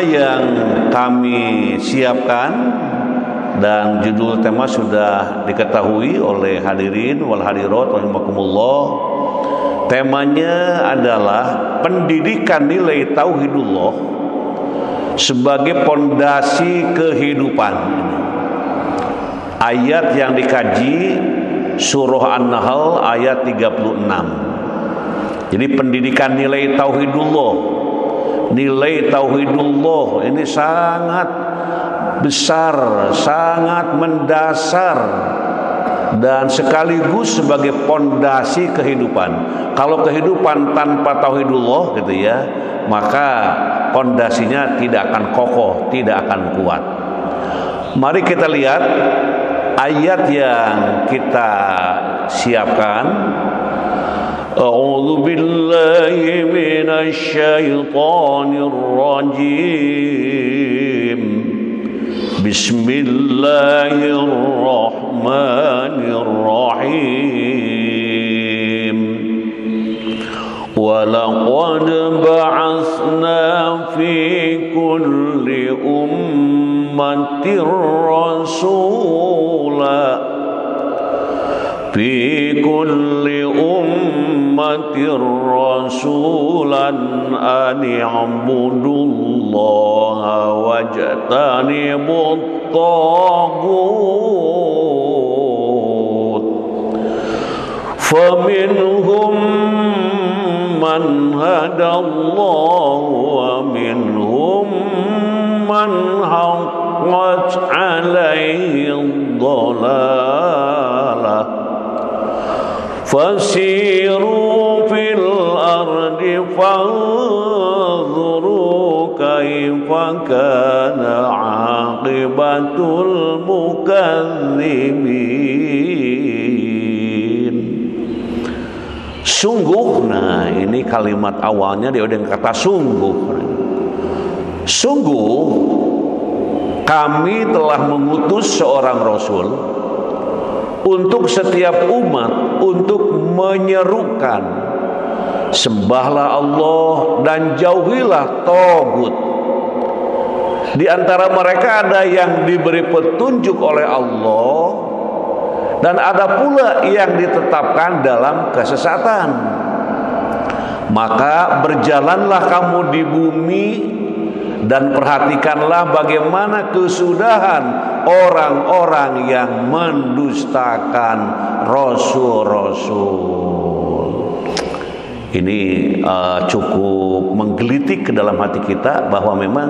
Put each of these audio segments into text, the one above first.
yang kami siapkan dan judul tema sudah diketahui oleh hadirin wal hadirat rahimakumullah. Temanya adalah pendidikan nilai tauhidullah sebagai pondasi kehidupan. Ayat yang dikaji surah An-Nahl ayat 36. Jadi pendidikan nilai tauhidullah. Nilai tauhidullah ini sangat besar, sangat mendasar dan sekaligus sebagai pondasi kehidupan. Kalau kehidupan tanpa tauhidullah gitu ya, maka pondasinya tidak akan kokoh, tidak akan kuat. Mari kita lihat ayat yang kita siapkan. A'udzu billahi minasy syaithanir rajim. Bismillahirrahmanirrahim. Wa laqad ba'atsna fi kulli ummatin rasula fi kulli ummatin rasulan an i'budullaha wajtanibut taghut faminhum man hadallahu wa minhum man haqqat alaihi dhalalah fasiru fil ardi fanzuru kaifa kana aqibatul mukadzibin. Sungguh, nah ini kalimat awalnya dia dengan kata sungguh. Sungguh kami telah mengutus seorang rasul untuk setiap umat untuk menyerukan sembahlah Allah dan jauhilah tagut. Di antara mereka ada yang diberi petunjuk oleh Allah dan ada pula yang ditetapkan dalam kesesatan. Maka berjalanlah kamu di bumi dan perhatikanlah bagaimana kesudahan orang-orang yang mendustakan rasul-rasul. Ini cukup menggelitik ke dalam hati kita bahwa memang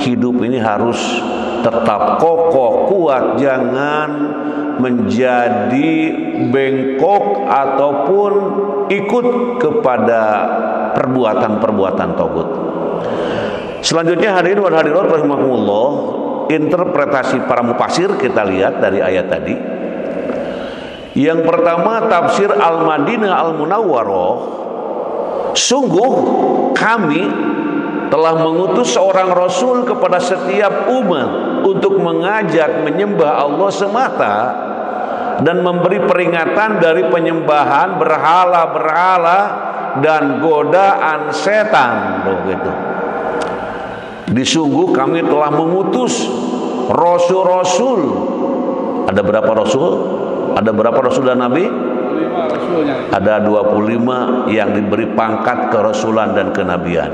hidup ini harus tetap kokoh, kuat, jangan menjadi bengkok ataupun ikut kepada perbuatan-perbuatan tagut. Selanjutnya hadirin wal hadirat rahimakumullah, interpretasi para mufasir kita lihat dari ayat tadi. Yang pertama tafsir Al-Madinah Al-Munawwarah, sungguh kami telah mengutus seorang rasul kepada setiap umat untuk mengajak menyembah Allah semata dan memberi peringatan dari penyembahan berhala-berhala dan godaan setan. Begitu. Disungguh kami telah mengutus rasul-rasul. Ada berapa rasul? Ada berapa rasul dan nabi? 25 rasulnya. Ada 25 yang diberi pangkat kerasulan dan kenabian.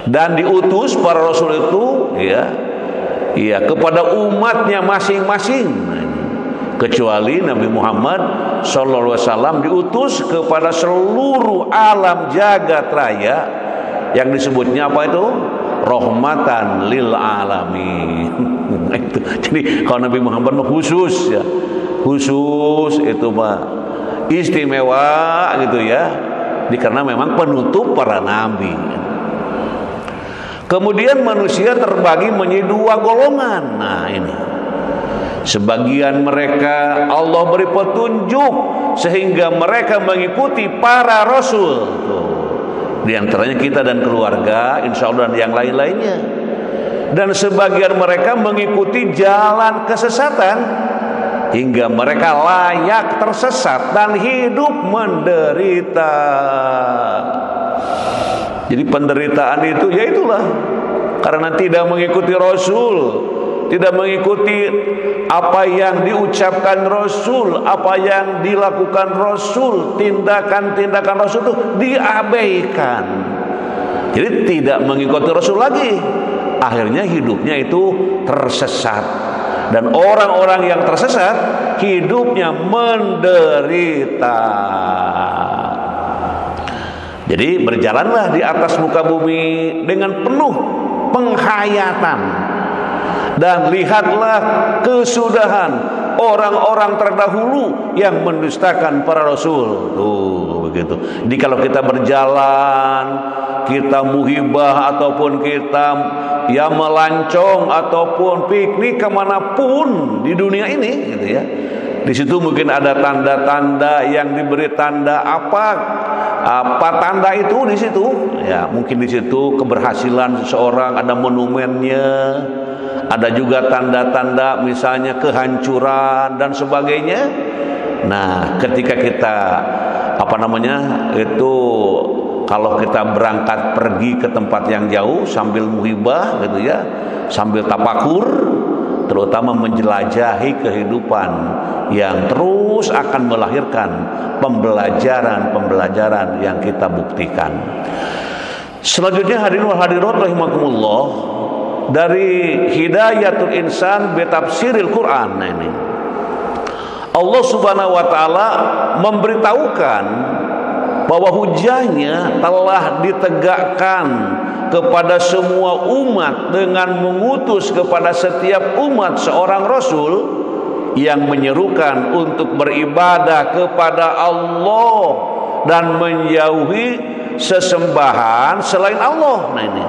Dan diutus para rasul itu kepada umatnya masing-masing. Kecuali Nabi Muhammad sallallahu alaihi wasallam diutus kepada seluruh alam jagat raya yang disebutnya apa itu? Rahmatan lil alamin. Itu. Jadi kalau Nabi Muhammad mah khusus ya. Khusus itu mah istimewa gitu ya. Karena memang penutup para nabi. Kemudian manusia terbagi menjadi dua golongan. Nah ini. Sebagian mereka Allah beri petunjuk sehingga mereka mengikuti para rasul. Tuh. Di antaranya kita dan keluarga, insya Allah dan yang lain-lainnya. Dan sebagian mereka mengikuti jalan kesesatan hingga mereka layak tersesat dan hidup menderita. Jadi penderitaan itu ya itulah karena tidak mengikuti Rasul, tidak mengikuti apa yang diucapkan Rasul, apa yang dilakukan Rasul, tindakan-tindakan Rasul itu diabaikan. Jadi tidak mengikuti Rasul lagi. Akhirnya hidupnya itu tersesat. Dan orang-orang yang tersesat hidupnya menderita. Jadi berjalanlah di atas muka bumi dengan penuh penghayatan. Dan lihatlah kesudahan orang-orang terdahulu yang mendustakan para rasul. Tuh begitu. Jadi kalau kita berjalan, kita muhibah ataupun kita ya melancong ataupun piknik kemanapun di dunia ini, gitu ya. Di situ mungkin ada tanda-tanda yang diberi tanda apa tanda itu di situ. Ya mungkin di situ keberhasilan seseorang, ada monumennya. Ada juga tanda-tanda misalnya kehancuran dan sebagainya. Nah, ketika kita itu kalau kita berangkat pergi ke tempat yang jauh sambil muhibah gitu ya, sambil tapakur, terutama menjelajahi kehidupan yang terus akan melahirkan pembelajaran-pembelajaran yang kita buktikan. Selanjutnya hadirin wal hadirat rahimakumullah, dari Hidayatul Insan bi Tafsiril Quran. Nah ini Allah Subhanahu wa taala memberitahukan bahwa hujahnya telah ditegakkan kepada semua umat dengan mengutus kepada setiap umat seorang rasul yang menyerukan untuk beribadah kepada Allah dan menjauhi sesembahan selain Allah. Nah ini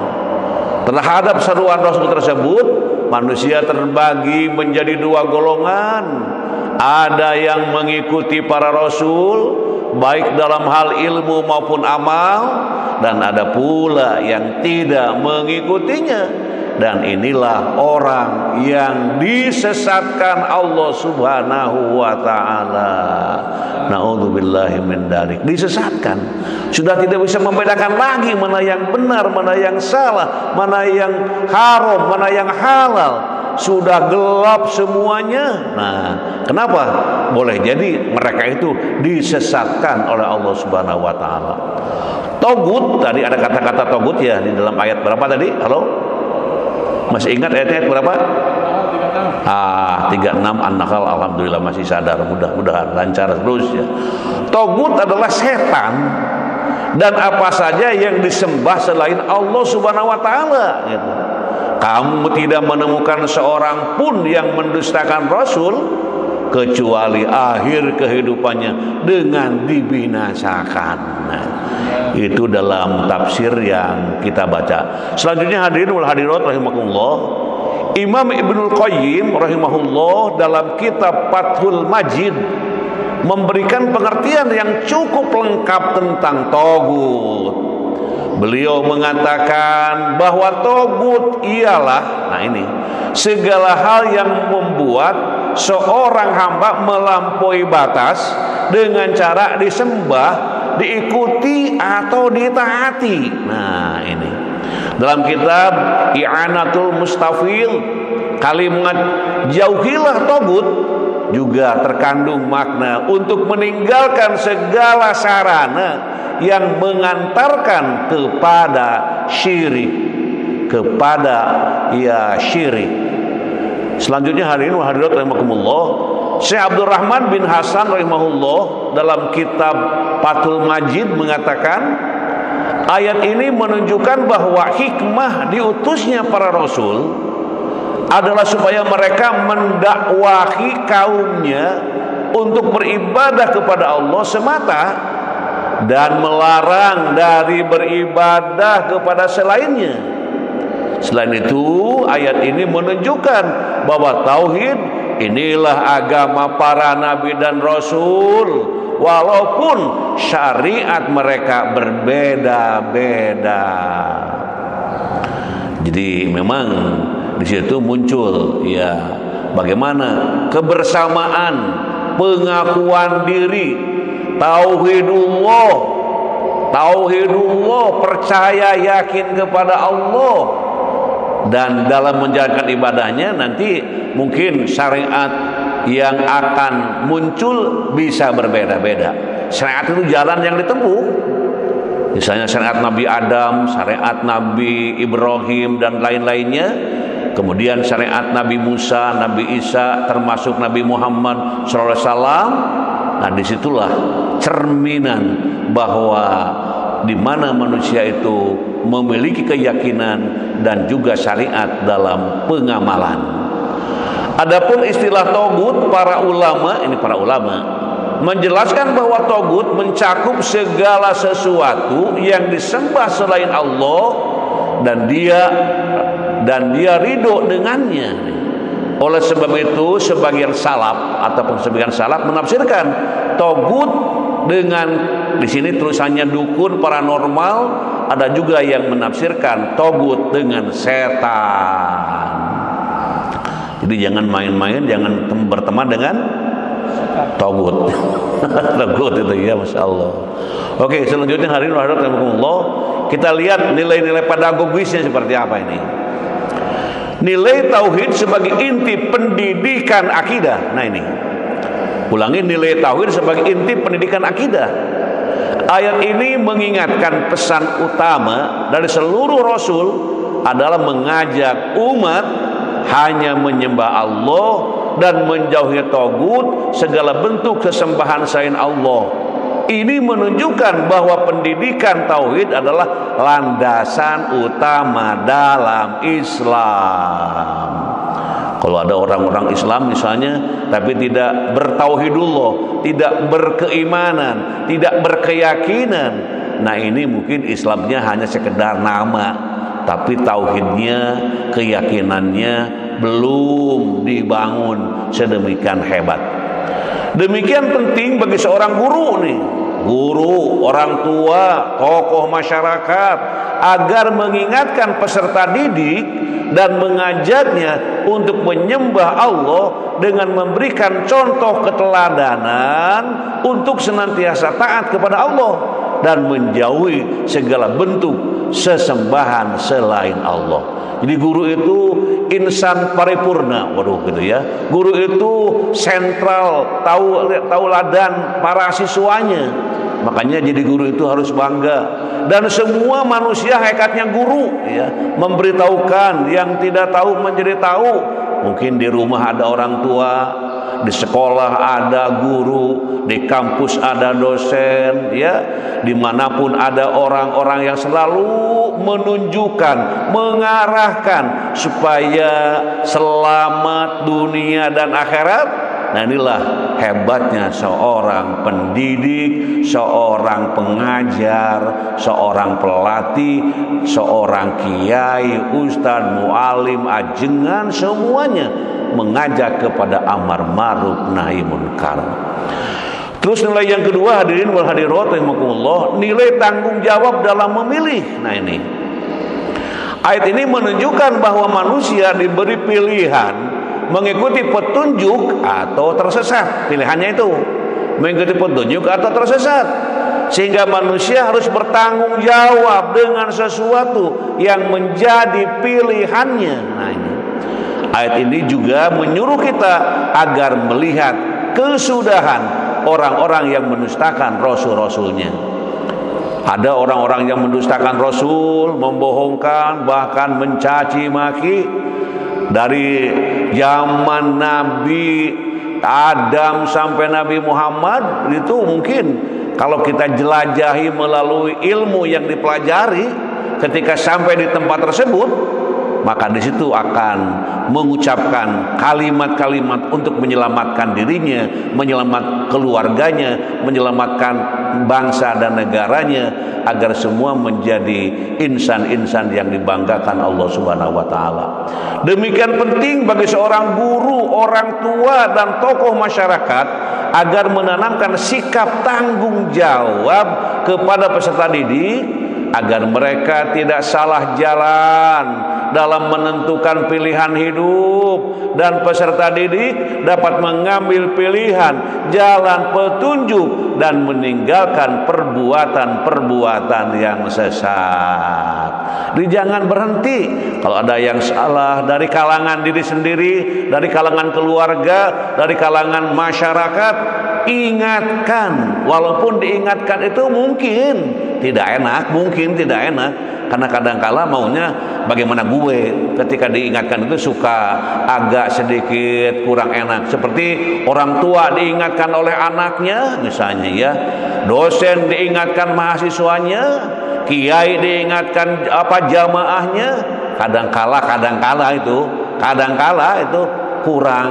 terhadap seruan Rasul tersebut, manusia terbagi menjadi dua golongan. Ada yang mengikuti para Rasul, baik dalam hal ilmu maupun amal, dan ada pula yang tidak mengikutinya. Dan inilah orang yang disesatkan Allah Subhanahu wa ta'ala. Na'udzubillahi min dzalik. Disesatkan. Sudah tidak bisa membedakan lagi mana yang benar, mana yang salah, mana yang haram, mana yang halal. Sudah gelap semuanya. Nah, kenapa? Boleh jadi mereka itu disesatkan oleh Allah Subhanahu wa ta'ala. Togut, tadi ada kata-kata togut ya di dalam ayat berapa tadi? Halo? Masih ingat ayat berapa? 36 An-Nahl. Alhamdulillah masih sadar, mudah-mudahan lancar terus ya. Togut adalah setan dan apa saja yang disembah selain Allah Subhanahu wa taala gitu. Kamu tidak menemukan seorang pun yang mendustakan Rasul kecuali akhir kehidupannya dengan dibinasakan. Nah, itu dalam tafsir yang kita baca. Selanjutnya hadirin wal hadirat rahimakumullah, Imam Ibnul Qayyim rahimahullah dalam kitab Fathul Majid memberikan pengertian yang cukup lengkap tentang togut. Beliau mengatakan bahwa togut ialah, nah ini, segala hal yang membuat seorang hamba melampaui batas dengan cara disembah, diikuti atau ditaati. Nah ini dalam kitab I'anatul Mustafil, kalimat jauhilah togut juga terkandung makna untuk meninggalkan segala sarana yang mengantarkan kepada syirik, syirik. Selanjutnya hadirin wa hadirat rahimakumullah, Syekh Abdul Rahman bin Hasan rahimahullah dalam kitab Fathul Majid mengatakan, ayat ini menunjukkan bahwa hikmah diutusnya para rasul adalah supaya mereka mendakwahi kaumnya untuk beribadah kepada Allah semata dan melarang dari beribadah kepada selainnya. Selain itu, ayat ini menunjukkan bahwa tauhid inilah agama para nabi dan rasul, walaupun syariat mereka berbeda-beda. Jadi memang di situ muncul ya bagaimana kebersamaan, pengakuan diri, tauhidullah, percaya yakin kepada Allah, dan dalam menjalankan ibadahnya nanti mungkin syariat yang akan muncul bisa berbeda-beda. Syariat itu jalan yang ditempuh. Misalnya syariat Nabi Adam, syariat Nabi Ibrahim dan lain-lainnya. Kemudian syariat Nabi Musa, Nabi Isa, termasuk Nabi Muhammad SAW. Nah, disitulah cerminan bahwa di mana manusia itu memiliki keyakinan dan juga syariat dalam pengamalan. Adapun istilah togut, para ulama menjelaskan bahwa togut mencakup segala sesuatu yang disembah selain Allah dan dia ridho dengannya. Oleh sebab itu sebagian salaf menafsirkan togut dengan, di sini tulisannya dukun paranormal, ada juga yang menafsirkan togut dengan setan. Jadi jangan main-main, jangan berteman dengan togut. Togut itu ya, Masya Allah. Oke, selanjutnya hari ini kita lihat nilai-nilai pedagogisnya seperti apa ini. Nilai tauhid sebagai inti pendidikan akidah. Nah ini, ulangi, nilai tauhid sebagai inti pendidikan akidah. Ayat ini mengingatkan pesan utama dari seluruh rasul adalah mengajak umat hanya menyembah Allah dan menjauhi tagut, segala bentuk sesembahan selain Allah. Ini menunjukkan bahwa pendidikan tauhid adalah landasan utama dalam Islam. Kalau ada orang-orang Islam misalnya tapi tidak bertauhidullah, tidak berkeimanan, tidak berkeyakinan, nah ini mungkin Islamnya hanya sekedar nama, tapi tauhidnya, keyakinannya belum dibangun sedemikian hebat. Demikian penting bagi seorang guru nih, guru, orang tua, tokoh masyarakat, agar mengingatkan peserta didik dan mengajaknya untuk menyembah Allah dengan memberikan contoh keteladanan untuk senantiasa taat kepada Allah dan menjauhi segala bentuk sesembahan selain Allah. Jadi guru itu insan paripurna, gitu ya. Guru itu sentral, tauladan para siswanya. Makanya jadi guru itu harus bangga. Dan semua manusia hakikatnya guru, ya, memberitahukan yang tidak tahu menjadi tahu. Mungkin di rumah ada orang tua, di sekolah ada guru, di kampus ada dosen, ya, dimanapun ada orang-orang yang selalu menunjukkan, mengarahkan supaya selamat dunia dan akhirat. Nah inilah hebatnya seorang pendidik, seorang pengajar, seorang pelatih, seorang kiai, ustadz, mualim, ajengan, semuanya mengajak kepada amar ma'ruf nahi munkar. Terus nilai yang kedua, hadirin wal hadirat rahimakumullah, nilai tanggung jawab dalam memilih. Nah ini, ayat ini menunjukkan bahwa manusia diberi pilihan mengikuti petunjuk atau tersesat. Pilihannya itu mengikuti petunjuk atau tersesat, sehingga manusia harus bertanggung jawab dengan sesuatu yang menjadi pilihannya. Nah ini, ayat ini juga menyuruh kita agar melihat kesudahan orang-orang yang mendustakan rasul-rasulnya. Ada orang-orang yang mendustakan rasul, membohongkan, bahkan mencaci maki. Dari zaman Nabi Adam sampai Nabi Muhammad itu mungkin kalau kita jelajahi melalui ilmu yang dipelajari, ketika sampai di tempat tersebut, maka di situ akan mengucapkan kalimat-kalimat untuk menyelamatkan dirinya, menyelamatkan keluarganya, menyelamatkan bangsa dan negaranya, agar semua menjadi insan-insan yang dibanggakan Allah Subhanahu wa taala. Demikian penting bagi seorang guru, orang tua dan tokoh masyarakat agar menanamkan sikap tanggung jawab kepada peserta didik agar mereka tidak salah jalan dalam menentukan pilihan hidup, dan peserta didik dapat mengambil pilihan jalan petunjuk dan meninggalkan perbuatan-perbuatan yang sesat. Jadi jangan berhenti. Kalau ada yang salah dari kalangan diri sendiri, dari kalangan keluarga, dari kalangan masyarakat, ingatkan. Walaupun diingatkan itu mungkin tidak enak, karena kadangkala maunya bagaimana gue ketika diingatkan itu suka agak sedikit kurang enak. Seperti orang tua diingatkan oleh anaknya misalnya ya, dosen diingatkan mahasiswanya, kiai diingatkan jamaahnya. Kadangkala itu kurang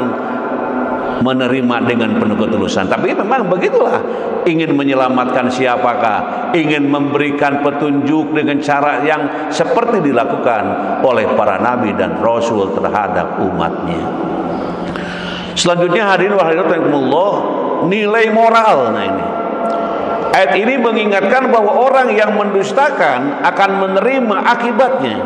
menerima dengan penuh ketulusan. Tapi memang begitulah, ingin menyelamatkan siapakah, ingin memberikan petunjuk dengan cara yang seperti dilakukan oleh para nabi dan rasul terhadap umatnya. Selanjutnya hadirin wa hadirat rahimakumullah, nilai moral. Nah ini ayat ini mengingatkan bahwa orang yang mendustakan akan menerima akibatnya.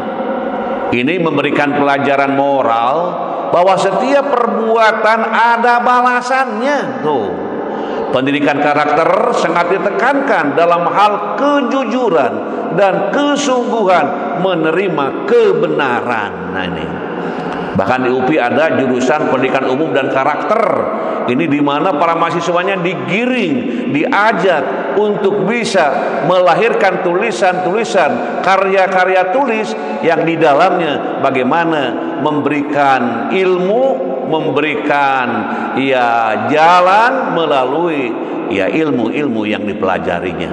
Ini memberikan pelajaran moral bahwa setiap perbuatan ada balasannya. Tuh, pendidikan karakter sangat ditekankan dalam hal kejujuran dan kesungguhan menerima kebenaran. Nah ini bahkan di UPI ada jurusan pendidikan umum dan karakter. Ini di mana para mahasiswanya digiring, diajak untuk bisa melahirkan tulisan-tulisan, karya-karya tulis yang di dalamnya bagaimana memberikan ilmu, memberikan jalan melalui ilmu-ilmu yang dipelajarinya.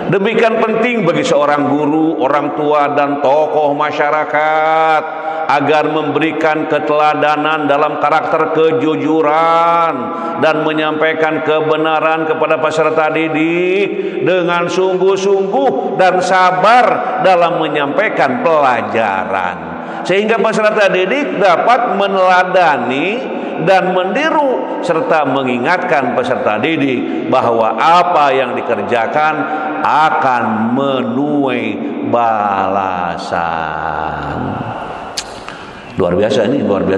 Demikian penting bagi seorang guru, orang tua dan tokoh masyarakat agar memberikan keteladanan dalam karakter kejujuran dan menyampaikan kebenaran kepada peserta didik dengan sungguh-sungguh dan sabar dalam menyampaikan pelajaran, sehingga peserta didik dapat meneladani dan meniru serta mengingatkan peserta didik bahwa apa yang dikerjakan akan menuai balasan. Luar biasa,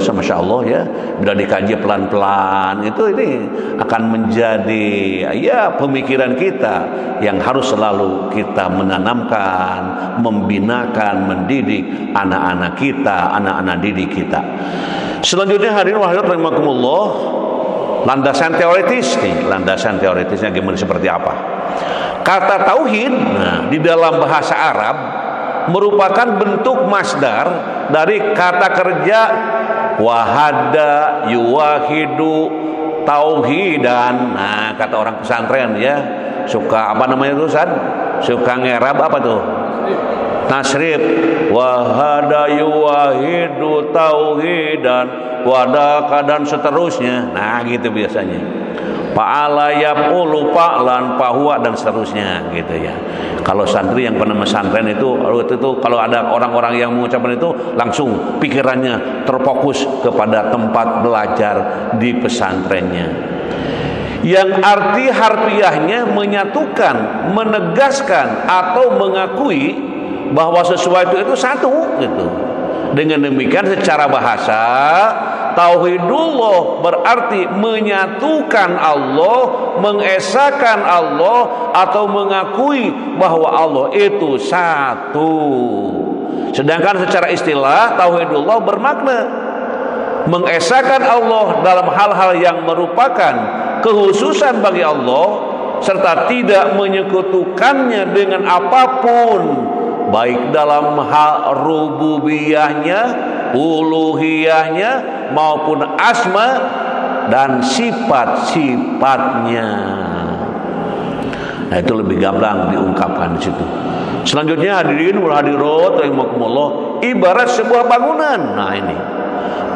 Masya Allah ya. Bila dikaji pelan-pelan ini akan menjadi pemikiran kita yang harus selalu kita menanamkan, membinakan, mendidik anak-anak kita, anak-anak didik kita. Selanjutnya hadirin wa hadirat rahimakumullah, landasan teoritisnya gimana, seperti apa? Kata tauhid di dalam bahasa Arab merupakan bentuk masdar dari kata kerja wahada yuwahidu tauhidan. Nah, kata orang pesantren ya, suka suka ngerab apa tuh? Tasrif. Wahada yuwahidu tauhidan wadaka dan seterusnya. Nah, gitu biasanya. Fa'ala yaqulu fa'lan fahuwa dan seterusnya gitu ya. Kalau santri yang pernah pesantren itu kalau ada orang-orang yang mengucapkan itu langsung pikirannya terfokus kepada tempat belajar di pesantrennya. Yang arti harfiahnya menyatukan, menegaskan atau mengakui bahwa sesuatu itu satu gitu. Dengan demikian secara bahasa tauhidullah berarti menyatukan Allah, mengesahkan Allah atau mengakui bahwa Allah itu satu. Sedangkan secara istilah tauhidullah bermakna mengesahkan Allah dalam hal-hal yang merupakan kekhususan bagi Allah serta tidak menyekutukannya dengan apapun, baik dalam hal rububiyahnya, uluhiyahnya maupun asma dan sifat-sifatnya. Nah, itu lebih gampang diungkapkan di situ. Selanjutnya hadirin wal hadirat rahimakumullah, ibarat sebuah bangunan. Nah ini,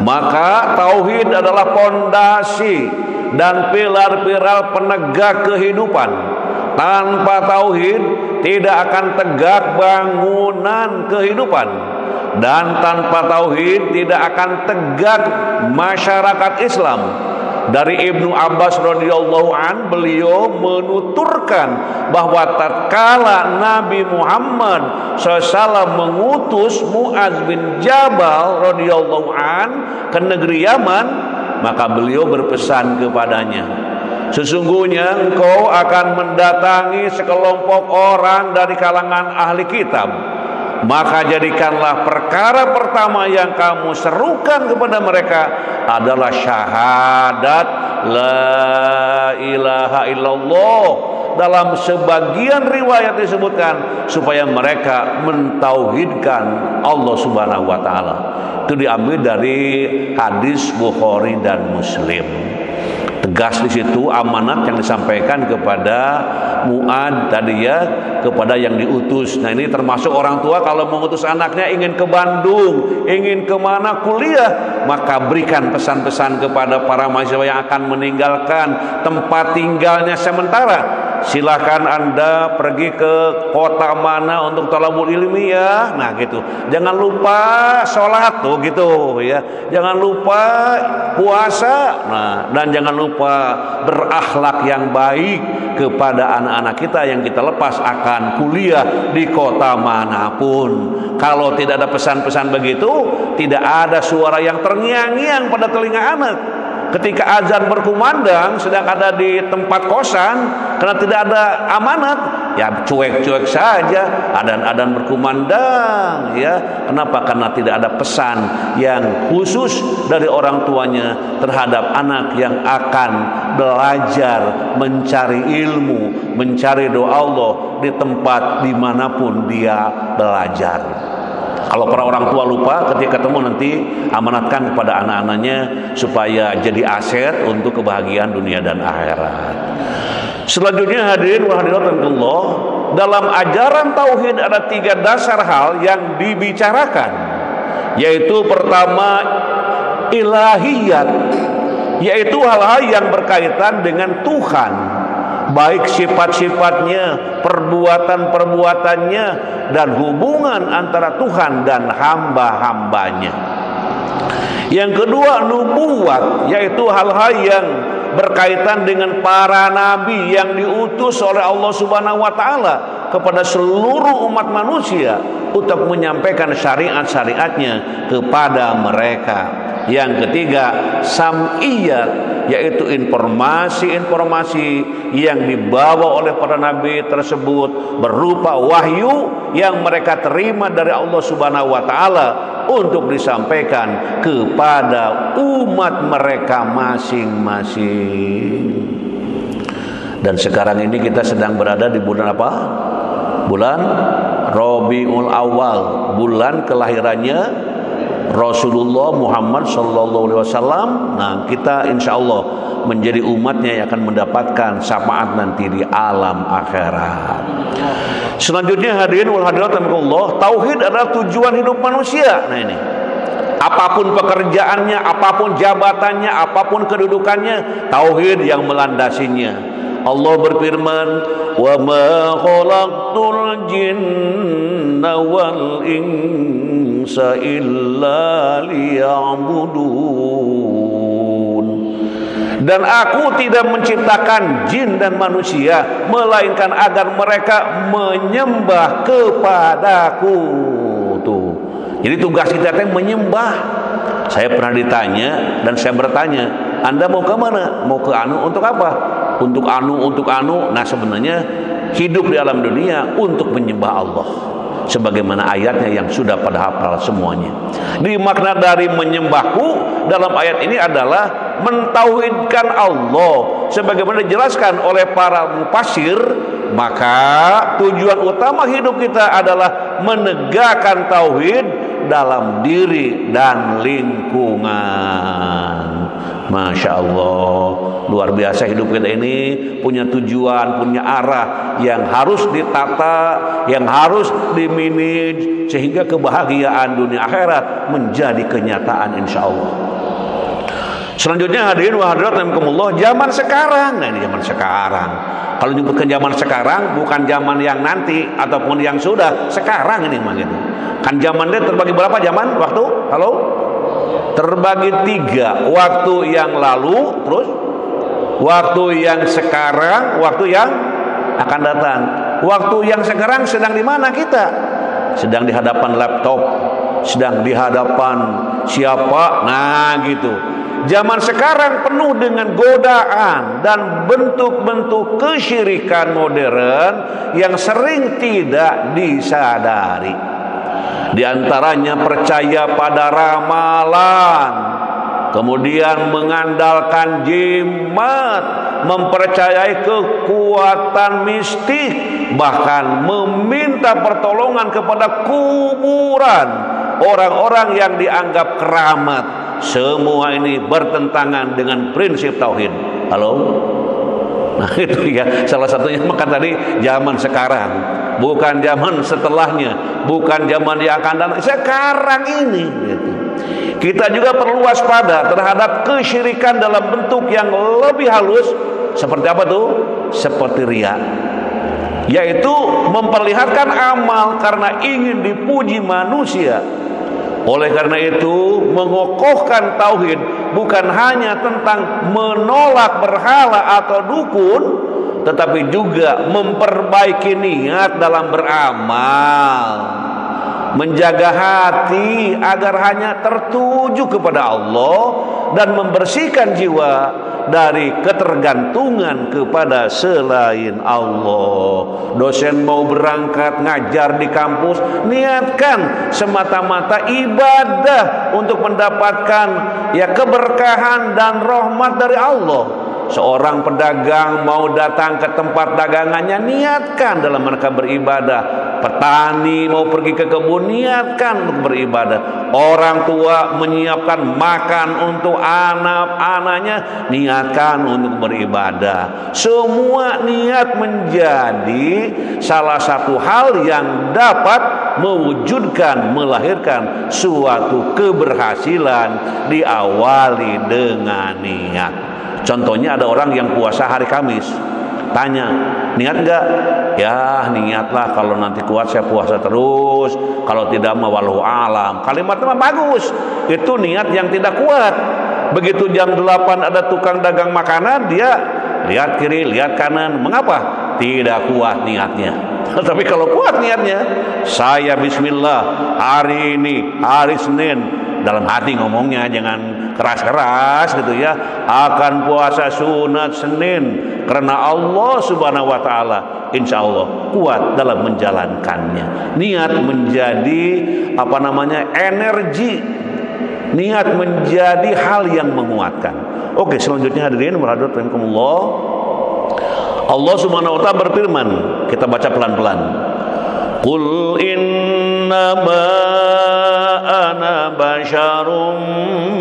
maka tauhid adalah pondasi dan pilar-pilar penegak kehidupan. Tanpa tauhid tidak akan tegak bangunan kehidupan, dan tanpa tauhid tidak akan tegak masyarakat Islam. Dari Ibnu Abbas radhiyallahu an, beliau menuturkan bahwa tatkala Nabi Muhammad SAW mengutus Muaz bin Jabal radhiyallahu an ke negeri Yaman, maka beliau berpesan kepadanya, sesungguhnya engkau akan mendatangi sekelompok orang dari kalangan ahli kitab. maka jadikanlah perkara pertama yang kamu serukan kepada mereka adalah syahadat la ilaha illallah. Dalam sebagian riwayat disebutkan supaya mereka mentauhidkan Allah Subhanahu wa taala. Itu diambil dari hadis Bukhari dan Muslim. Tegas di situ amanat yang disampaikan kepada Mu'ad tadi ya, kepada yang diutus. Nah ini termasuk orang tua kalau mengutus anaknya ingin ke Bandung, ingin kemana kuliah, maka berikan pesan-pesan kepada para mahasiswa yang akan meninggalkan tempat tinggalnya sementara. Silakan Anda pergi ke kota mana untuk talabul ilmi ya. Nah gitu. Jangan lupa sholat tuh gitu ya. Jangan lupa puasa. Nah, dan jangan lupa berakhlak yang baik kepada anak-anak kita yang kita lepas akan kuliah di kota manapun. Kalau tidak ada pesan-pesan begitu, tidak ada suara yang terngiang-ngiang pada telinga anak. Ketika azan berkumandang sedang ada di tempat kosan, karena tidak ada amanat, ya cuek-cuek saja. Adan berkumandang, ya. Kenapa? Karena tidak ada pesan yang khusus dari orang tuanya terhadap anak yang akan belajar mencari ilmu, mencari doa Allah di tempat dimanapun dia belajar. Kalau para orang tua lupa, ketika ketemu nanti amanatkan kepada anak-anaknya supaya jadi aset untuk kebahagiaan dunia dan akhirat. Selanjutnya hadirin wa hadirat Allah, dalam ajaran tauhid ada 3 dasar hal yang dibicarakan, yaitu pertama ilahiyat, yaitu hal-hal yang berkaitan dengan Tuhan, baik sifat-sifatnya, perbuatan-perbuatannya, dan hubungan antara Tuhan dan hamba-hambanya. Yang kedua nubuat, yaitu hal-hal yang berkaitan dengan para nabi yang diutus oleh Allah Subhanahu wa taala kepada seluruh umat manusia untuk menyampaikan syariat-syariatnya kepada mereka. Yang ketiga sam'iyat, yaitu informasi-informasi yang dibawa oleh para nabi tersebut berupa wahyu yang mereka terima dari Allah Subhanahu wa taala untuk disampaikan kepada umat mereka masing-masing. Dan sekarang ini kita sedang berada di bulan apa? Bulan Rabiul Awal, bulan kelahirannya Rasulullah Muhammad sallallahu alaihi wasallam. Nah, kita insyaallah menjadi umatnya yang akan mendapatkan syafaat nanti di alam akhirat. Selanjutnya hadirin wal hadirat rahimakumullah, tauhid adalah tujuan hidup manusia. Nah ini, apapun pekerjaannya, apapun jabatannya, apapun kedudukannya, tauhid yang melandasinya. Allah berfirman, "Wa ma khalaqtul jinna wal insa illa liya'budun." Dan aku tidak menciptakan jin dan manusia melainkan agar mereka menyembah kepadaku. Tuh. Jadi tugas kita itu menyembah. Saya pernah ditanya dan saya bertanya, Anda mau ke mana? Mau ke anu untuk apa? Untuk anu. Nah sebenarnya hidup di alam dunia untuk menyembah Allah, sebagaimana ayatnya yang sudah pada hafal semuanya. Di makna dari menyembahku dalam ayat ini adalah mentauhidkan Allah, sebagaimana dijelaskan oleh para mufassir. Maka tujuan utama hidup kita adalah menegakkan tauhid dalam diri dan lingkungan. Masya Allah, luar biasa hidup kita ini punya tujuan, punya arah yang harus ditata, yang harus dimanage, sehingga kebahagiaan dunia akhirat menjadi kenyataan insya Allah. Selanjutnya hadirin wa hadirat rahimakumullah, zaman sekarang. Nah ini zaman sekarang. Kalau nyebutkan zaman sekarang bukan zaman yang nanti ataupun yang sudah, sekarang ini mah gitu. Kan zamannya terbagi berapa zaman? Waktu? Halo? Terbagi 3. Waktu yang lalu, terus waktu yang sekarang, waktu yang akan datang. Waktu yang sekarang sedang di mana kita? Sedang di hadapan laptop, sedang di hadapan siapa? Nah gitu. Zaman sekarang penuh dengan godaan dan bentuk-bentuk kesyirikan modern yang sering tidak disadari. Di antaranya percaya pada ramalan, kemudian mengandalkan jimat, mempercayai kekuatan mistik, bahkan meminta pertolongan kepada kuburan, orang-orang yang dianggap keramat. Semua ini bertentangan dengan prinsip tauhid. Halo? Nah itu ya salah satunya. Maka tadi zaman sekarang, bukan zaman setelahnya, bukan zaman yang akan datang, sekarang ini gitu. Kita juga perlu waspada terhadap kesyirikan dalam bentuk yang lebih halus. Seperti apa tuh? Seperti riya, yaitu memperlihatkan amal karena ingin dipuji manusia. Oleh karena itu, mengokohkan tauhid bukan hanya tentang menolak berhala atau dukun, tetapi juga memperbaiki niat dalam beramal, menjaga hati agar hanya tertuju kepada Allah, dan membersihkan jiwa dari ketergantungan kepada selain Allah. Dosen mau berangkat ngajar di kampus, niatkan semata-mata ibadah untuk mendapatkan ya keberkahan dan rahmat dari Allah. Seorang pedagang mau datang ke tempat dagangannya, niatkan dalam rangka beribadah. Petani mau pergi ke kebun, niatkan untuk beribadah. Orang tua menyiapkan makan untuk anak-anaknya, niatkan untuk beribadah. Semua niat menjadi salah satu hal yang dapat mewujudkan, melahirkan suatu keberhasilan diawali dengan niat. Contohnya ada orang yang puasa hari Kamis, tanya, niat enggak? Ya niatlah, kalau nanti kuat saya puasa terus, kalau tidak mah wallahu alam. Kalimatnya mah bagus, itu niat yang tidak kuat. Begitu jam 8 ada tukang dagang makanan, dia lihat kiri, lihat kanan. Mengapa? Tidak kuat niatnya. Tapi kalau kuat niatnya, saya bismillah hari ini, hari Senin, dalam hati ngomongnya, jangan keras-keras gitu ya, akan puasa sunat Senin karena Allah Subhanahu wa taala. Insya Allah kuat dalam menjalankannya. Niat menjadi energi, niat menjadi hal yang menguatkan. Oke, selanjutnya hadirin rahimakumullah, Allah Subhanahu wa taala berfirman, kita baca pelan-pelan. Qul innama ana basyarum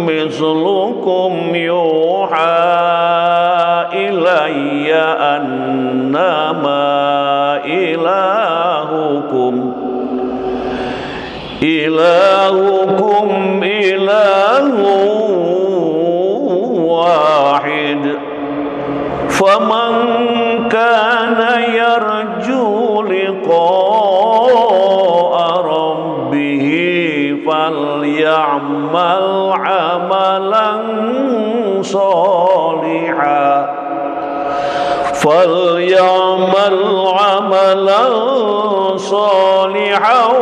mislukum yuha ilayya annama ilahukum ilahu wahid faman kana yarju liqa'a rabbih falyamal amalan shalihan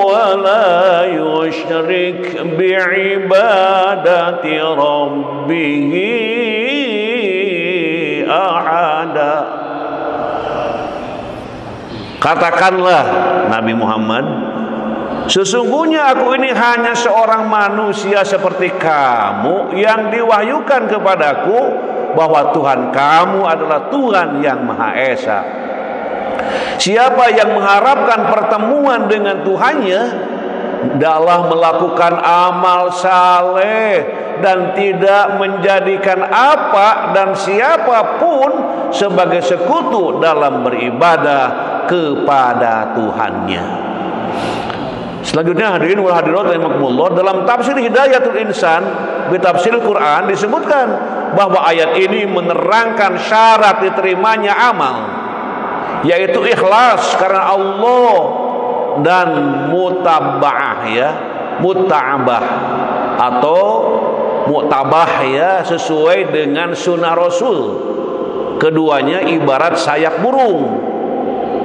wa la yushrik bi'ibadati rabbih ahada. Katakanlah Nabi Muhammad, sesungguhnya aku ini hanya seorang manusia seperti kamu yang diwahyukan kepadaku bahwa Tuhan kamu adalah Tuhan yang Maha Esa. Siapa yang mengharapkan pertemuan dengan Tuhannya, hendaklah melakukan amal saleh dan tidak menjadikan apa dan siapapun sebagai sekutu dalam beribadah kepada Tuhannya. Selanjutnya hadirin wal hadirat rahimakumullah, dalam tafsir Hidayatul Insan di tafsir Quran disebutkan bahwa ayat ini menerangkan syarat diterimanya amal, yaitu ikhlas karena Allah dan mutaba'ah mutabah atau mutabah sesuai dengan sunnah Rasul. Keduanya ibarat sayap burung.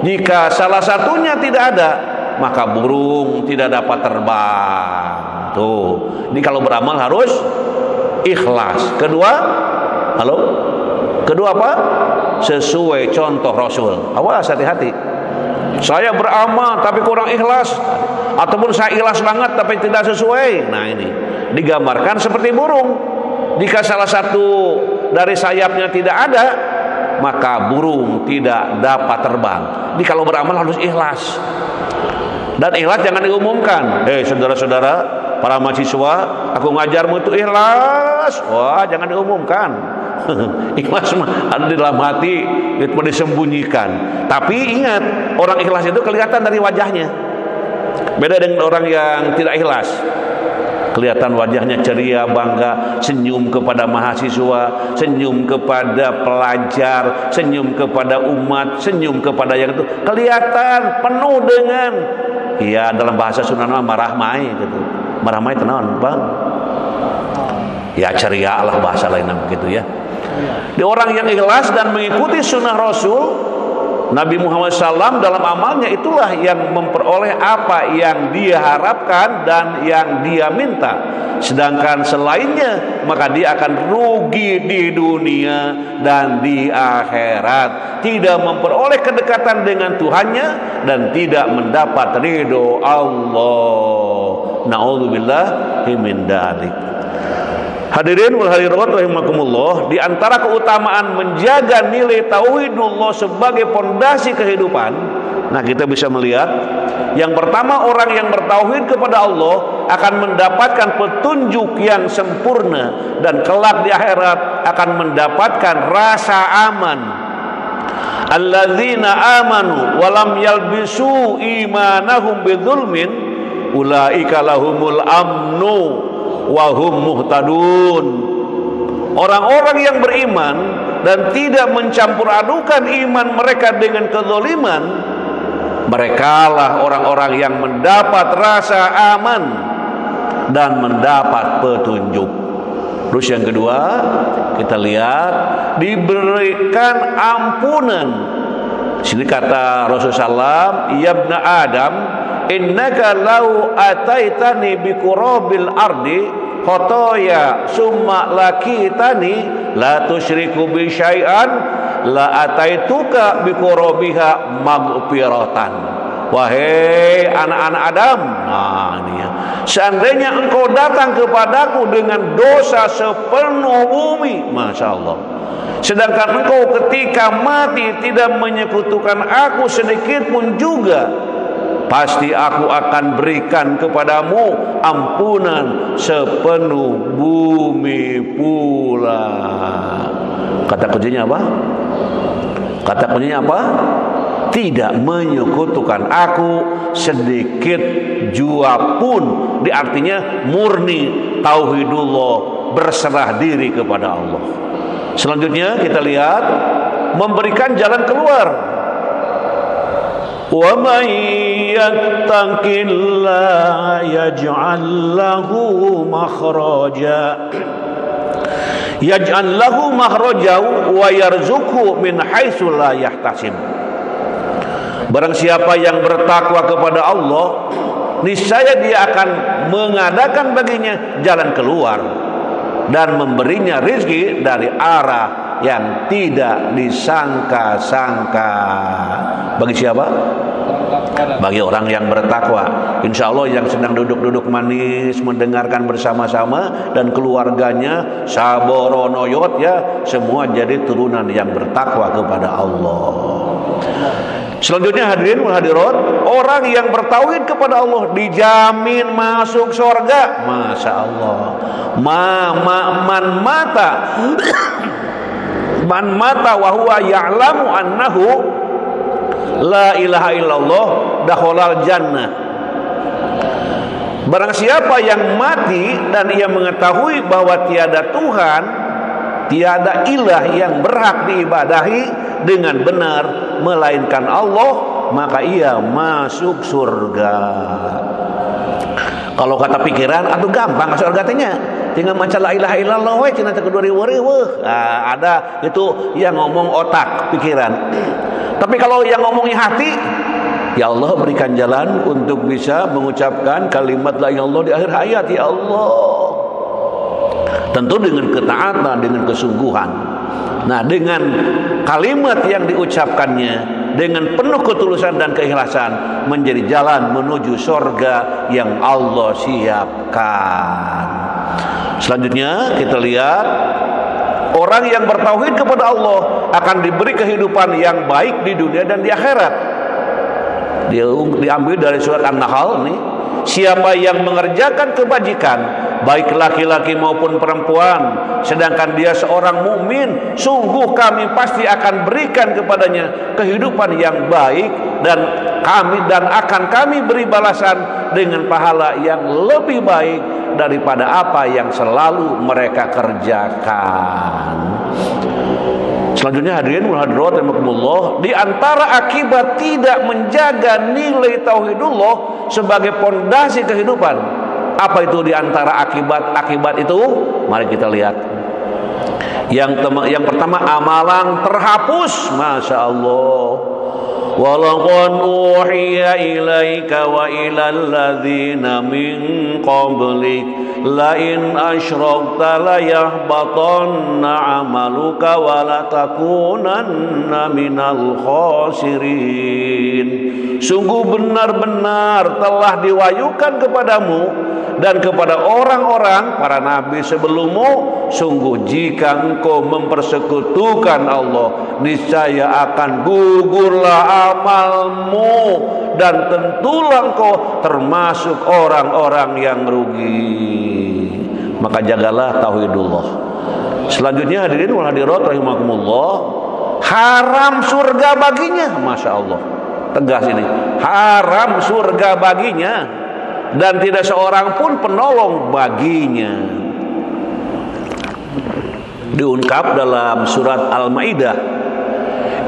Jika salah satunya tidak ada, maka burung tidak dapat terbang. Tuh. Ini kalau beramal harus ikhlas. Kedua apa? Sesuai contoh Rasul. Awas, hati-hati. Saya beramal tapi kurang ikhlas, ataupun saya ikhlas banget tapi tidak sesuai. Nah, ini digambarkan seperti burung. Jika salah satu dari sayapnya tidak ada, maka burung tidak dapat terbang. Jadi kalau beramal harus ikhlas. Dan ikhlas jangan diumumkan. Saudara-saudara, para mahasiswa, aku ngajarmu itu ikhlas. Wah, jangan diumumkan. Ikhlas mah ada di dalam hati, itu disembunyikan. Tapi ingat, orang ikhlas itu kelihatan dari wajahnya. Beda dengan orang yang tidak ikhlas. Kelihatan wajahnya ceria, bangga, senyum kepada mahasiswa, senyum kepada pelajar, senyum kepada umat, senyum kepada yang itu. Kelihatan penuh dengan, ya dalam bahasa Sunda marahmai gitu. Marahmai tenawan, Bang. Ya ceria lah bahasa lain begitu ya. Di orang yang ikhlas dan mengikuti sunnah Rasul Nabi Muhammad SAW dalam amalnya, itulah yang memperoleh apa yang dia harapkan dan yang dia minta. Sedangkan selainnya maka dia akan rugi di dunia dan di akhirat, tidak memperoleh kedekatan dengan Tuhannya dan tidak mendapat ridho Allah. Na'udzubillahi min dzalik. Hadirin wal hadirat rahimakumullah, di antara keutamaan menjaga nilai tauhidullah sebagai pondasi kehidupan, nah kita bisa melihat yang pertama, orang yang bertauhid kepada Allah akan mendapatkan petunjuk yang sempurna dan kelak di akhirat akan mendapatkan rasa aman. Alladzina amanu wa lam yalbisu imanahum bidzulmin ulaika lahumul amnu wahum muhtadun. Orang-orang yang beriman dan tidak mencampur adukan iman mereka dengan kezaliman, merekalah orang-orang yang mendapat rasa aman dan mendapat petunjuk. Terus yang kedua, kita lihat diberikan ampunan. Sini kata Rasulullah SAW, ya ibna Adam, innaka lau ataitani biqurabil ardi khotoya summa lakitani la tusyriku bi syai'an la ataituka biqurabiha maghfiratan. Wahai anak-anak Adam, nah ini ya, seandainya engkau datang kepadaku dengan dosa sepenuh bumi, Masya Allah, sedangkan engkau ketika mati tidak menyekutukan aku sedikit pun juga, pasti aku akan berikan kepadamu ampunan sepenuh bumi pula. Kata kuncinya apa? Kata kuncinya apa? Tidak menyekutukan aku sedikit jua pun. Di artinya murni tauhidullah, berserah diri kepada Allah. Selanjutnya kita lihat memberikan jalan keluar. Wa may yattaqillaha yaj'al lahu makhraja wa yarzuqhu min haitsu la yahtasib. Barang siapa yang bertakwa kepada Allah, niscaya dia akan mengadakan baginya jalan keluar dan memberinya rezeki dari arah yang tidak disangka-sangka. Bagi siapa? Bagi orang yang bertakwa. Insya Allah yang sedang duduk-duduk manis mendengarkan bersama-sama dan keluarganya saboronoyot ya, semua jadi turunan yang bertakwa kepada Allah. Selanjutnya hadirin wal hadirat, orang yang bertauhid kepada Allah dijamin masuk surga. Masya Allah. Man mata wa huwa ya'lamu annahu la ilaha illallah dakhalal jannah. Barang siapa yang mati dan ia mengetahui bahwa tiada Tuhan, tiada ilah yang berhak diibadahi dengan benar melainkan Allah, maka ia masuk surga. Kalau kata pikiran, aduh gampang masuk surga tanya. Tinggal baca la ilaha illallah we cenah teh kudu riweuh. Ada itu yang ngomong otak, pikiran. Tapi kalau yang ngomongnya hati, ya Allah berikan jalan untuk bisa mengucapkan kalimat la ilaha illallah di akhir hayat ya Allah. Tentu dengan ketaatan, dengan kesungguhan. Nah, dengan kalimat yang diucapkannya dengan penuh ketulusan dan keikhlasan menjadi jalan menuju surga yang Allah siapkan. Selanjutnya kita lihat orang yang bertauhid kepada Allah akan diberi kehidupan yang baik di dunia dan di akhirat. Diambil dari surat An-Nahl nih. Siapa yang mengerjakan kebajikan, baik laki-laki maupun perempuan, sedangkan dia seorang mukmin, sungguh kami pasti akan berikan kepadanya kehidupan yang baik, dan akan kami beri balasan dengan pahala yang lebih baik daripada apa yang selalu mereka kerjakan. Selanjutnya hadirin wal hadirat rahimakumullah, di antara akibat tidak menjaga nilai tauhidullah sebagai pondasi kehidupan. Apa itu di antara akibat itu? Mari kita lihat. Yang pertama, amalan terhapus. Masya Allah. Walaqad uhiya ilaika wa ilal ladzina min qablik la in asyrakta la yahbatanna amaluka wa la takunanna minal khasirin. Sungguh benar-benar telah diwahyukan kepadamu dan kepada orang-orang para nabi sebelummu, sungguh jika engkau mempersekutukan Allah, niscaya akan gugurlah amalmu dan tentulah engkau termasuk orang-orang yang rugi. Maka jagalah tauhidullah. Selanjutnya hadirin wal hadirat rahimakumullah, haram surga baginya. Masya Allah, tegas ini, haram surga baginya dan tidak seorang pun penolong baginya. Diungkap dalam surat Al-Maidah,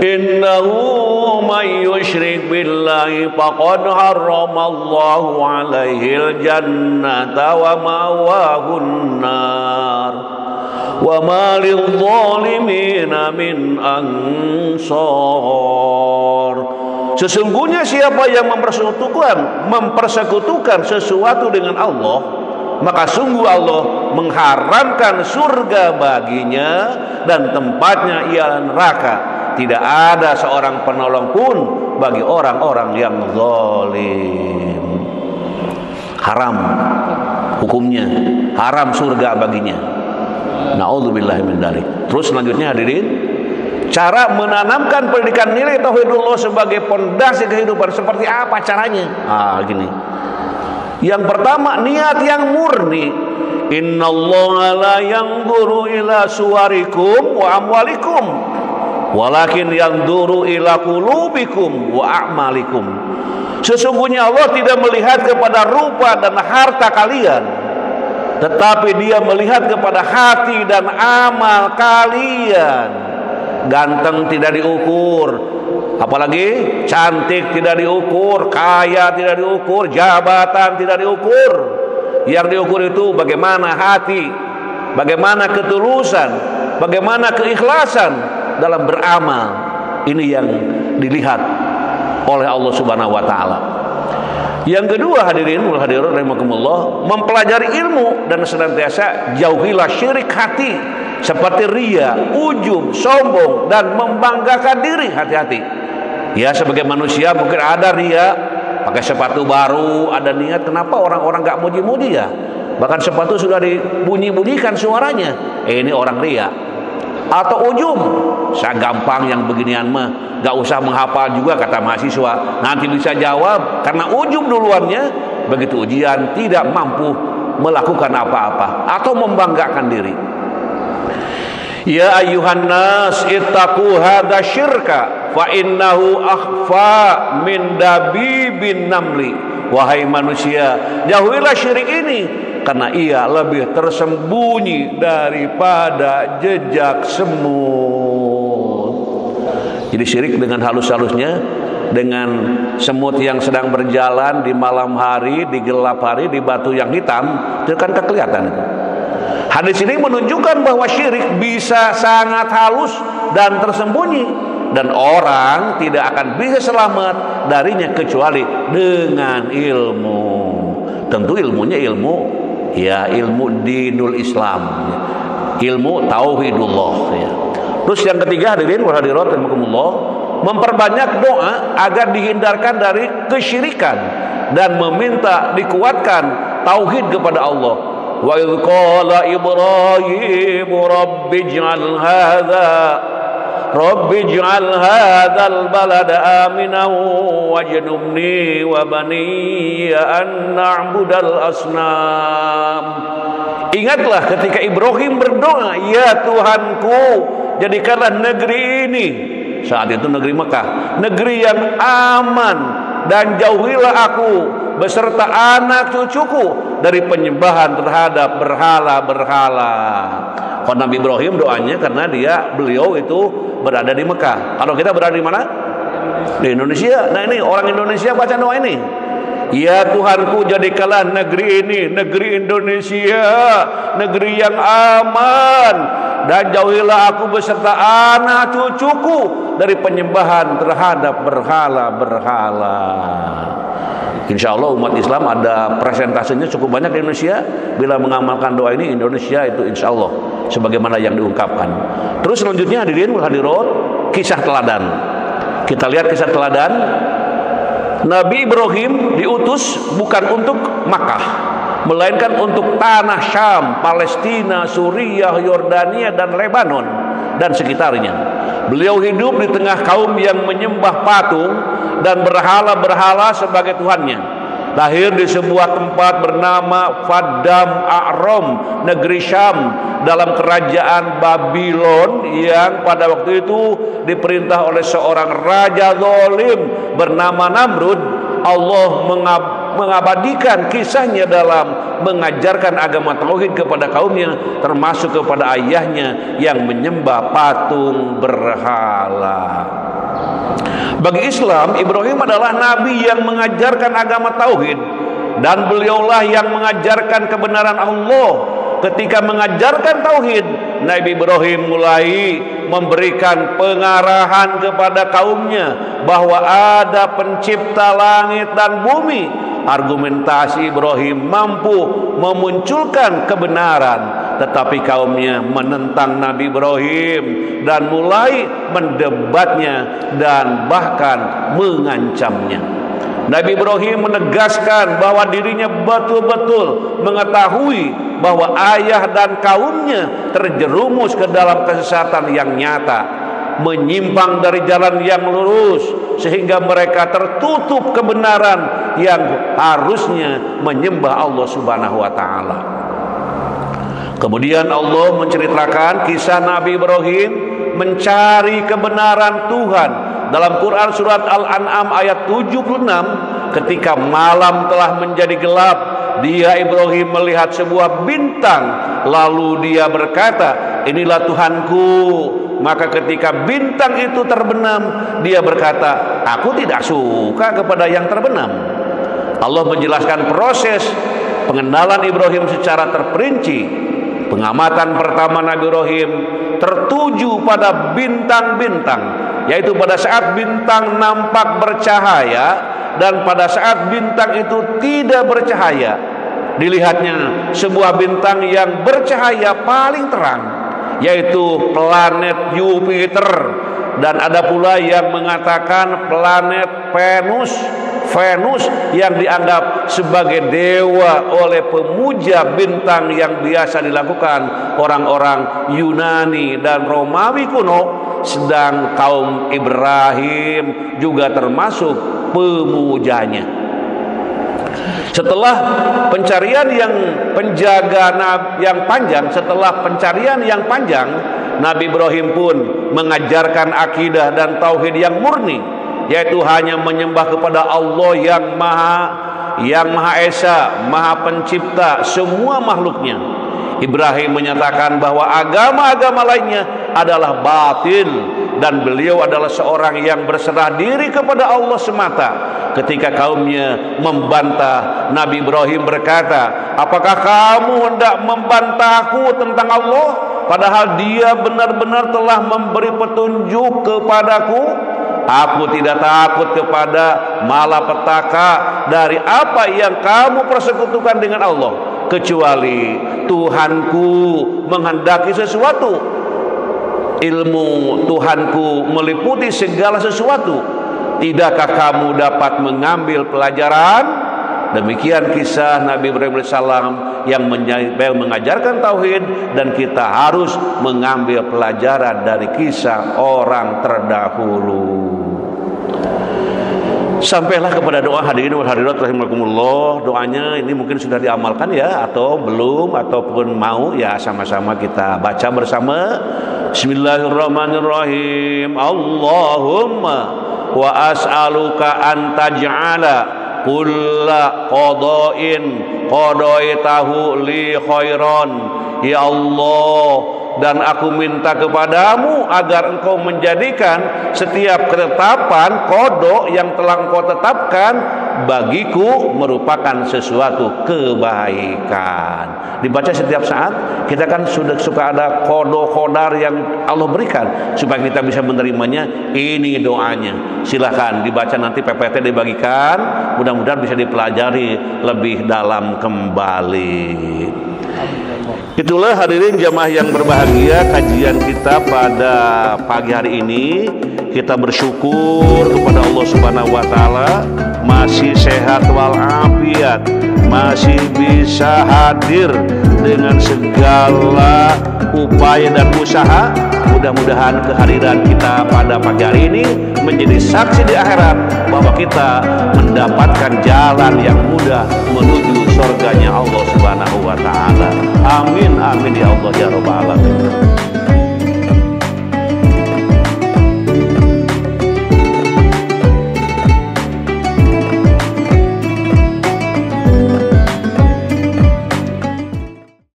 innahu may yusyrik billahi faqad harramallahu alaihil jannata wa ma'wahun nar wa ma lidh-dhalimina min ansar. Sesungguhnya siapa yang mempersekutukan sesuatu dengan Allah, maka sungguh Allah mengharamkan surga baginya dan tempatnya ialah neraka. Tidak ada seorang penolong pun bagi orang-orang yang zalim. Haram hukumnya, haram surga baginya. Na'udzubillahi min dzalik. Terus selanjutnya hadirin, cara menanamkan pendidikan nilai tauhidullah sebagai pondasi kehidupan seperti apa caranya? Gini. Yang pertama, niat yang murni. Innallaha la yanzuru ila suwarikum wa amwalikum, walakin yanzuru ila qulubikum wa a'malikum. Sesungguhnya Allah tidak melihat kepada rupa dan harta kalian, tetapi Dia melihat kepada hati dan amal kalian. Ganteng tidak diukur, apalagi cantik tidak diukur, kaya tidak diukur, jabatan tidak diukur. Yang diukur itu bagaimana hati, bagaimana ketulusan, bagaimana keikhlasan dalam beramal. Ini yang dilihat oleh Allah Subhanahu wa taala. Yang kedua hadirin wal hadirat rahimakumullah, mempelajari ilmu dan senantiasa jauhilah syirik hati seperti ria, ujub, sombong dan membanggakan diri. Hati-hati. Ya, sebagai manusia mungkin ada ria, pakai sepatu baru, ada niat, kenapa orang-orang gak muji-muji ya? Bahkan sepatu sudah dibunyi-bunyikan suaranya. Ini orang ria. Atau ujub, saya gampang yang beginian mah, gak usah menghafal juga kata mahasiswa, nanti bisa jawab. Karena ujub duluannya, begitu ujian tidak mampu melakukan apa-apa atau membanggakan diri. Ya ayyuhan nas ittaqu hadza syirka fa innahu akhfa min dabibin namli. Wahai manusia, jauhilah syirik ini karena ia lebih tersembunyi daripada jejak semut. Jadi syirik dengan halus-halusnya, dengan semut yang sedang berjalan di malam hari, di gelap hari, di batu yang hitam, itu kan kelihatan itu. Hadis ini menunjukkan bahwa syirik bisa sangat halus dan tersembunyi, dan orang tidak akan bisa selamat darinya kecuali dengan ilmu. Tentu ilmunya ilmu dinul Islam, ilmu tauhidullah. Terus yang ketiga hadirin wal hadirat rahimakumullah, memperbanyak doa agar dihindarkan dari kesyirikan dan meminta dikuatkan tauhid kepada Allah. Wa idz qala Ibrahim Rabbi ij'al hadzal balada aminan wajnubni wa baniya an na'budal asnam. Ingatlah ketika Ibrahim berdoa, ya Tuhanku, jadikanlah negeri ini, saat itu negeri Mekah, negeri yang aman, dan jauhilah aku beserta anak cucuku dari penyembahan terhadap berhala-berhala. Kalau Nabi Ibrahim doanya karena beliau itu berada di Mekah. Kalau kita berada di mana? Di Indonesia. Nah, ini orang Indonesia baca doa ini. Ya Tuhanku, jadikanlah negeri ini, negeri Indonesia, negeri yang aman, dan jauhilah aku beserta anak cucuku dari penyembahan terhadap berhala-berhala. Insya Allah umat Islam ada presentasenya cukup banyak di Indonesia. Bila mengamalkan doa ini, Indonesia itu insya Allah sebagaimana yang diungkapkan. Terus selanjutnya hadirin hadirat, kisah teladan. Kita lihat kisah teladan. Nabi Ibrahim diutus bukan untuk Makkah, melainkan untuk tanah Syam, Palestina, Suriah, Yordania, dan Lebanon dan sekitarnya. Beliau hidup di tengah kaum yang menyembah patung dan berhala-berhala sebagai tuhannya. Lahir di sebuah tempat bernama Faddam A'ram, negeri Syam, dalam kerajaan Babylon yang pada waktu itu diperintah oleh seorang raja zalim bernama Namrud. Allah mengabadikan kisahnya dalam mengajarkan agama tauhid kepada kaumnya, termasuk kepada ayahnya yang menyembah patung berhala. Bagi Islam, Ibrahim adalah nabi yang mengajarkan agama tauhid, dan beliaulah yang mengajarkan kebenaran Allah. Ketika mengajarkan tauhid, Nabi Ibrahim mulai memberikan pengarahan kepada kaumnya bahwa ada pencipta langit dan bumi. Argumentasi Ibrahim mampu memunculkan kebenaran, tetapi kaumnya menentang Nabi Ibrahim dan mulai mendebatnya dan bahkan mengancamnya. Nabi Ibrahim menegaskan bahwa dirinya betul-betul mengetahui bahwa ayah dan kaumnya terjerumus ke dalam kesesatan yang nyata, menyimpang dari jalan yang lurus, sehingga mereka tertutup kebenaran yang harusnya menyembah Allah Subhanahu wa taala. Kemudian Allah menceritakan kisah Nabi Ibrahim mencari kebenaran Tuhan dalam Quran surat Al-An'am ayat 76. Ketika malam telah menjadi gelap, dia Ibrahim melihat sebuah bintang, lalu dia berkata, inilah Tuhanku. Maka ketika bintang itu terbenam, dia berkata, aku tidak suka kepada yang terbenam. Allah menjelaskan proses pengenalan Ibrahim secara terperinci. Pengamatan pertama Nabi Ibrahim tertuju pada bintang-bintang, yaitu pada saat bintang nampak bercahaya dan pada saat bintang itu tidak bercahaya. Dilihatnya sebuah bintang yang bercahaya paling terang, yaitu planet Jupiter, dan ada pula yang mengatakan planet Venus yang dianggap sebagai dewa oleh pemuja bintang yang biasa dilakukan orang-orang Yunani dan Romawi kuno, sedang kaum Ibrahim juga termasuk pemujanya. Setelah pencarian yang panjang, Nabi Ibrahim pun mengajarkan akidah dan tauhid yang murni, yaitu hanya menyembah kepada Allah yang Maha Esa, Maha Pencipta semua makhluknya. Ibrahim menyatakan bahwa agama-agama lainnya adalah batil, dan beliau adalah seorang yang berserah diri kepada Allah semata. Ketika kaumnya membantah, Nabi Ibrahim berkata, apakah kamu hendak membantahku tentang Allah, padahal Dia benar-benar telah memberi petunjuk kepadaku? Aku tidak takut kepada malapetaka dari apa yang kamu persekutukan dengan Allah, kecuali Tuhanku menghendaki sesuatu. ilmu Tuhanku meliputi segala sesuatu. Tidakkah kamu dapat mengambil pelajaran? Demikian kisah Nabi Ibrahim alaihissalam yang mengajarkan tauhid, dan kita harus mengambil pelajaran dari kisah orang terdahulu. Sampailah kepada doa hadirin wal hadirat rahimakumullah. Doanya ini mungkin sudah diamalkan ya, atau belum, ataupun mau ya, sama-sama kita baca bersama. Bismillahirrahmanirrahim. Allahumma wa as'aluka an taj'ala kulla qada'in qadaitahu li khairan. Ya Allah, dan aku minta kepadamu agar engkau menjadikan setiap ketetapan kodok yang telah engkau tetapkan bagiku merupakan sesuatu kebaikan. Dibaca setiap saat. Kita kan sudah suka ada kodar yang Allah berikan supaya kita bisa menerimanya. Ini doanya. Silahkan dibaca, nanti PPT dibagikan. Mudah-mudahan bisa dipelajari lebih dalam kembali. Itulah hadirin jamaah yang berbahagia, kajian kita pada pagi hari ini. Kita bersyukur kepada Allah Subhanahu wa taala masih sehat walafiat, masih bisa hadir dengan segala upaya dan usaha. Mudah-mudahan kehadiran kita pada pagi hari ini menjadi saksi di akhirat bahwa kita mendapatkan jalan yang mudah menuju surganya Allah Subhanahu wa taala. Amin amin ya Allah ya rabbal alamin.